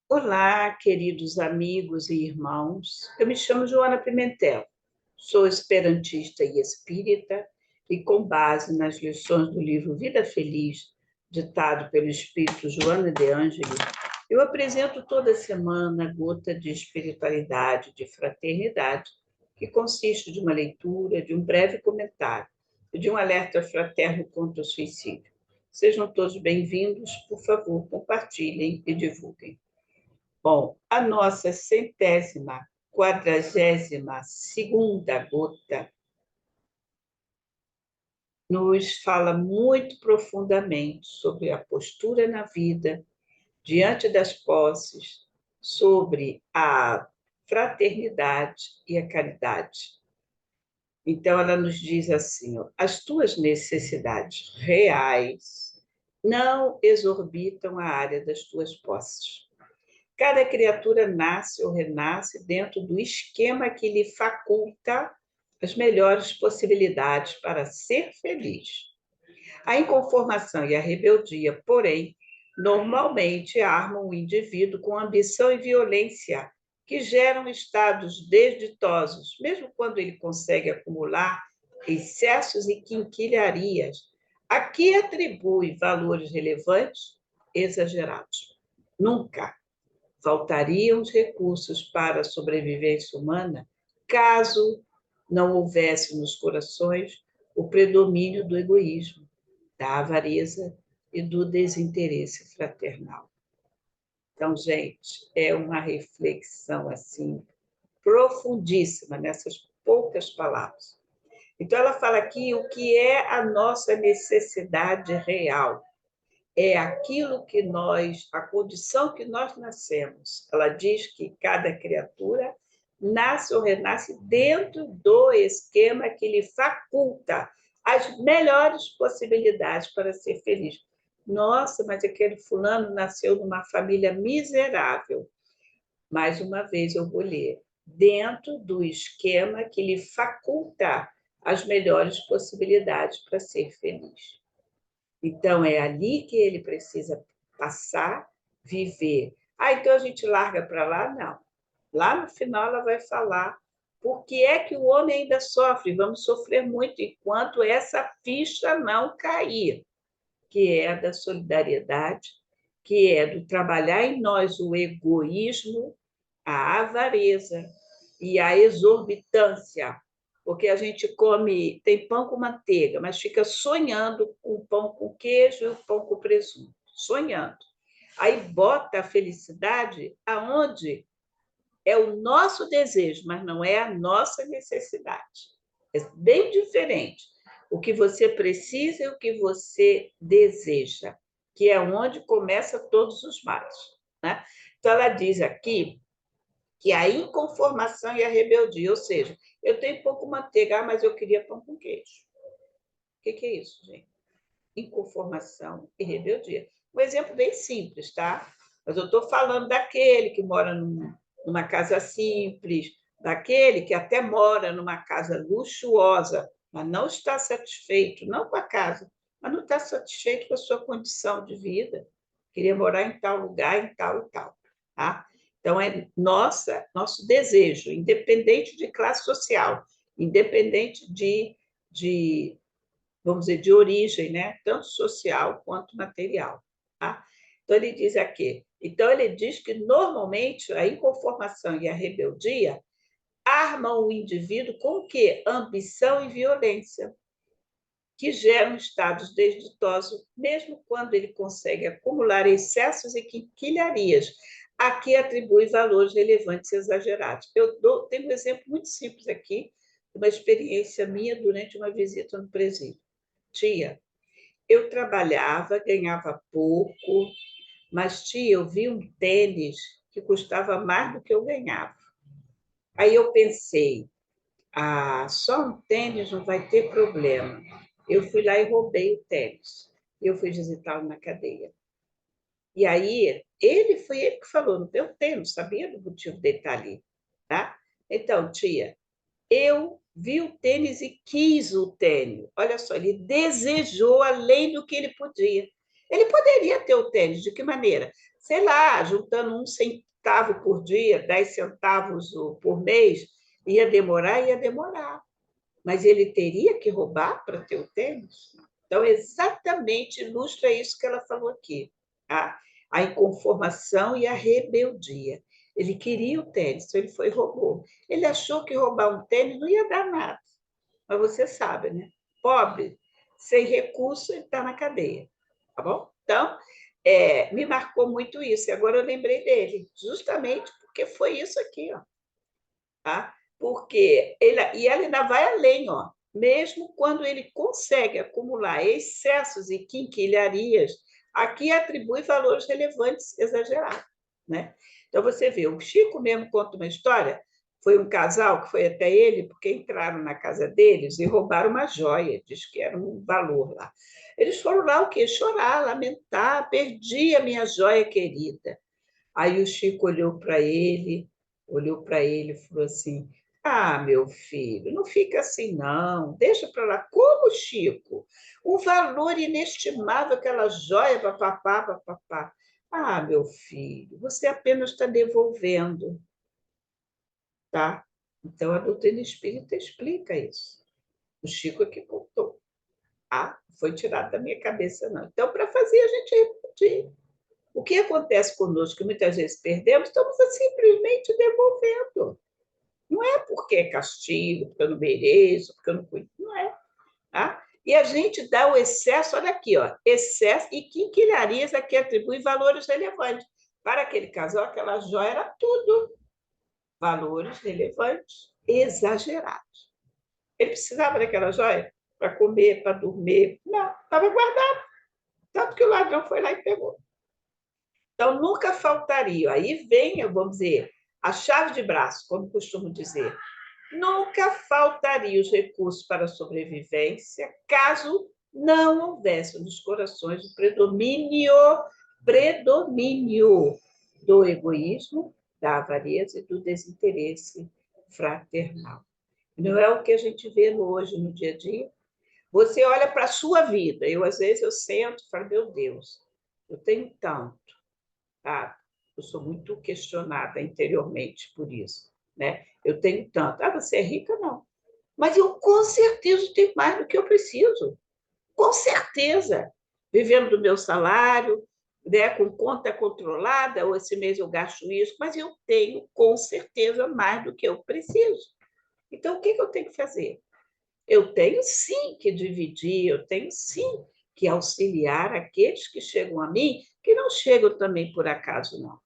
Olá, queridos amigos e irmãos. Eu me chamo Joana Pimentel, sou esperantista e espírita, e com base nas lições do livro Vida Feliz, ditado pelo espírito Joana de Ângelo, eu apresento toda semana a gota de espiritualidade, de fraternidade, que consiste de uma leitura, de um breve comentário e de um alerta fraterno contra o suicídio. Sejam todos bem-vindos, por favor, compartilhem e divulguem. Bom, a nossa 142ª gota nos fala muito profundamente sobre a postura na vida, diante das posses, sobre a fraternidade e a caridade. Então, ela nos diz assim: ó, as tuas necessidades reais não exorbitam a área das tuas posses. Cada criatura nasce ou renasce dentro do esquema que lhe faculta as melhores possibilidades para ser feliz. A inconformação e a rebeldia, porém, normalmente armam o indivíduo com ambição e violência, que geram estados desditosos, mesmo quando ele consegue acumular excessos e quinquilharias, a que atribui valores relevantes exagerados. Nunca faltariam os recursos para a sobrevivência humana caso não houvesse nos corações o predomínio do egoísmo, da avareza e do desinteresse fraternal. Então, gente, é uma reflexão assim profundíssima nessas poucas palavras. Então, ela fala aqui o que é a nossa necessidade real. É aquilo que nós, a condição que nós nascemos. Ela diz que cada criatura nasce ou renasce dentro do esquema que lhe faculta as melhores possibilidades para ser feliz. Nossa, mas aquele fulano nasceu numa família miserável. Mais uma vez eu vou ler. Dentro do esquema que lhe faculta as melhores possibilidades para ser feliz. Então, é ali que ele precisa passar, viver. Ah, então a gente larga para lá? Não. Lá no final ela vai falar por que é que o homem ainda sofre. Vamos sofrer muito enquanto essa ficha não cair, que é a da solidariedade, que é do trabalhar em nós o egoísmo, a avareza e a exorbitância, porque a gente come, tem pão com manteiga, mas fica sonhando com o pão com queijo e o pão com presunto, sonhando. Aí bota a felicidade aonde é o nosso desejo, mas não é a nossa necessidade. É bem diferente. O que você precisa e o que você deseja, que é onde começa todos os males. Né? Então, ela diz aqui que a inconformação e a rebeldia, ou seja, eu tenho pouco manteiga, mas eu queria pão com queijo. O que é isso, gente? Inconformação e rebeldia. Um exemplo bem simples, tá? Mas eu estou falando daquele que mora numa casa simples, daquele que até mora numa casa luxuosa, mas não está satisfeito, não com a casa, mas não está satisfeito com a sua condição de vida. Queria morar em tal lugar, em tal e tal. Tá? Então, é nosso desejo, independente de classe social, independente de vamos dizer, de origem, né? Tanto social quanto material. Tá? Então, ele diz aqui. Então, ele diz que, normalmente, a inconformação e a rebeldia armam o indivíduo com o quê? Ambição e violência, que geram estados desditosos, mesmo quando ele consegue acumular excessos e quinquilharias, a que atribui valores relevantes e exagerados. Tenho um exemplo muito simples aqui, uma experiência minha durante uma visita no presídio. Tia, eu trabalhava, ganhava pouco, mas, tia, eu vi um tênis que custava mais do que eu ganhava. Aí eu pensei, só um tênis não vai ter problema. Eu fui lá e roubei o tênis. Eu fui visitá-lo na cadeia. E aí, foi ele que falou, não perguntei, não sabia do motivo dele estar ali. Tá? Então, tia, eu vi o tênis e quis o tênis. Olha só, ele desejou além do que ele podia. Ele poderia ter o tênis, de que maneira? sei lá, juntando 1 centavo por dia, 10 centavos por mês, ia demorar, ia demorar. Mas ele teria que roubar para ter o tênis? Então, exatamente ilustra isso que ela falou aqui, a inconformação e a rebeldia. Ele queria o tênis, então ele foi e roubou. Ele achou que roubar um tênis não ia dar nada. Mas você sabe, né? Pobre, sem recurso, ele está na cadeia. Tá bom? Então, me marcou muito isso. E agora eu lembrei dele, justamente porque foi isso aqui, ó. Tá? Porque e ela ainda vai além, ó. Mesmo quando ele consegue acumular excessos e quinquilharias, aqui atribui valores relevantes exagerados. Né? Então, você vê, o Chico mesmo conta uma história, foi um casal que foi até ele, porque entraram na casa deles e roubaram uma joia, diz que era um valor lá. Eles foram lá o quê? Chorar, lamentar, perdi a minha joia querida. Aí o Chico olhou para ele e falou assim: Ah, meu filho, não fica assim, não. Deixa para lá. Como, Chico? Um valor inestimável, aquela joia, papapá, papapá. Ah, meu filho, você apenas está devolvendo, tá? Então, a doutrina espírita explica isso. O Chico é que contou. Ah, foi tirado da minha cabeça, não. Então, para fazer a gente repetir. O que acontece conosco, que muitas vezes perdemos, estamos simplesmente devolvendo. Não é porque é castigo, porque eu não mereço, porque eu não cuido. Não é. Tá? E a gente dá o excesso, olha aqui, ó, excesso e quinquilharias a que atribui valores relevantes. Para aquele casal, aquela joia era tudo. Valores relevantes, exagerados. Ele precisava daquela joia para comer, para dormir. Não, estava guardado. Tanto que o ladrão foi lá e pegou. Então, nunca faltaria. Aí vem, vamos dizer, a chave de braço, como costumo dizer. Nunca faltaria os recursos para a sobrevivência, caso não houvesse nos corações o predomínio do egoísmo, da avareza e do desinteresse fraternal. Não é o que a gente vê hoje, no dia a dia? Você olha para a sua vida. Às vezes, eu sento e falo, meu Deus, eu tenho tanto. Tá? Eu sou muito questionada interiormente por isso. Né? Eu tenho tanto. Ah, você é rica? Não. Mas eu, com certeza, tenho mais do que eu preciso. Com certeza. Vivendo do meu salário, né, com conta controlada, ou esse mês eu gasto isso, mas eu tenho, com certeza, mais do que eu preciso. Então, o que eu tenho que fazer? Eu tenho, sim, que dividir, eu tenho, sim, que auxiliar aqueles que chegam a mim, que não chegam também por acaso, não.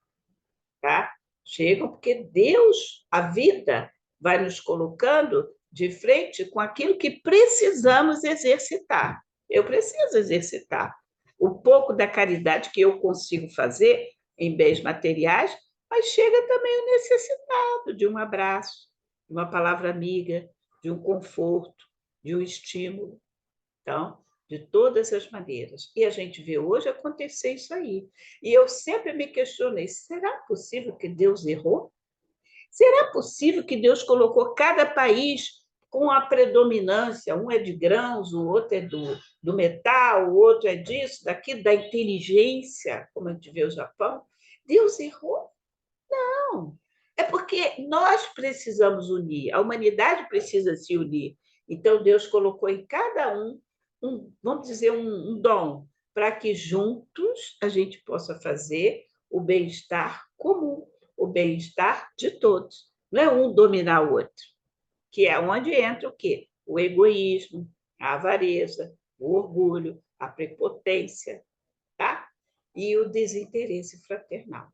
Tá? Chegam porque Deus, a vida, vai nos colocando de frente com aquilo que precisamos exercitar. Eu preciso exercitar o pouco da caridade que eu consigo fazer em bens materiais, mas chega também o necessitado de um abraço, de uma palavra amiga, de um conforto, de um estímulo. Então, de todas as maneiras. E a gente vê hoje acontecer isso aí. E eu sempre me questionei: será possível que Deus errou? Será possível que Deus colocou cada país com a predominância? Um é de grãos, o outro é do metal, o outro é disso, daquilo, da inteligência, como a gente vê o Japão. Deus errou? Não. É porque nós precisamos unir, a humanidade precisa se unir. Então, Deus colocou em cada vamos dizer, um dom, para que juntos a gente possa fazer o bem-estar comum, o bem-estar de todos. Não é um dominar o outro, que é onde entra o quê? O egoísmo, a avareza, o orgulho, a prepotência, tá? E o desinteresse fraternal.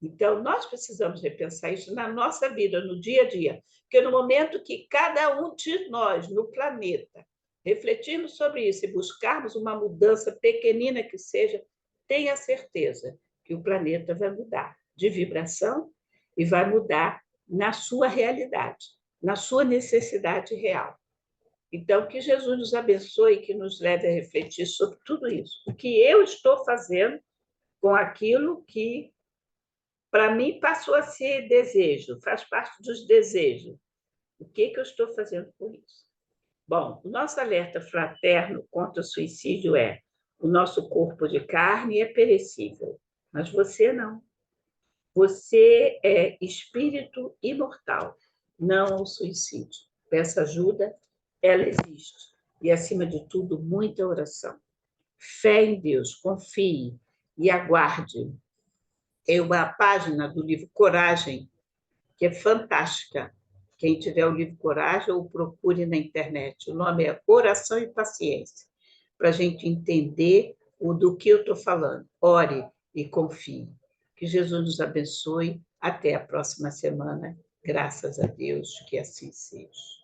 Então, nós precisamos repensar isso na nossa vida, no dia a dia, porque no momento que cada um de nós no planeta refletirmos sobre isso e buscarmos uma mudança pequenina que seja, tenha certeza que o planeta vai mudar de vibração e vai mudar na sua realidade, na sua necessidade real. Então, que Jesus nos abençoe e que nos leve a refletir sobre tudo isso. O que eu estou fazendo com aquilo que para mim, passou a ser desejo, faz parte dos desejos. O que eu estou fazendo com isso? Bom, o nosso alerta fraterno contra o suicídio é: o nosso corpo de carne é perecível, Mas você não. Você é espírito imortal, não o suicídio. Peça ajuda, ela existe. E, acima de tudo, muita oração. Fé em Deus, confie e aguarde. É uma página do livro Coragem, que é fantástica. Quem tiver o livro Coragem, ou procure na internet. O nome é Oração e Paciência, para a gente entender do que eu estou falando. Ore e confie. Que Jesus nos abençoe. Até a próxima semana. Graças a Deus, que assim seja.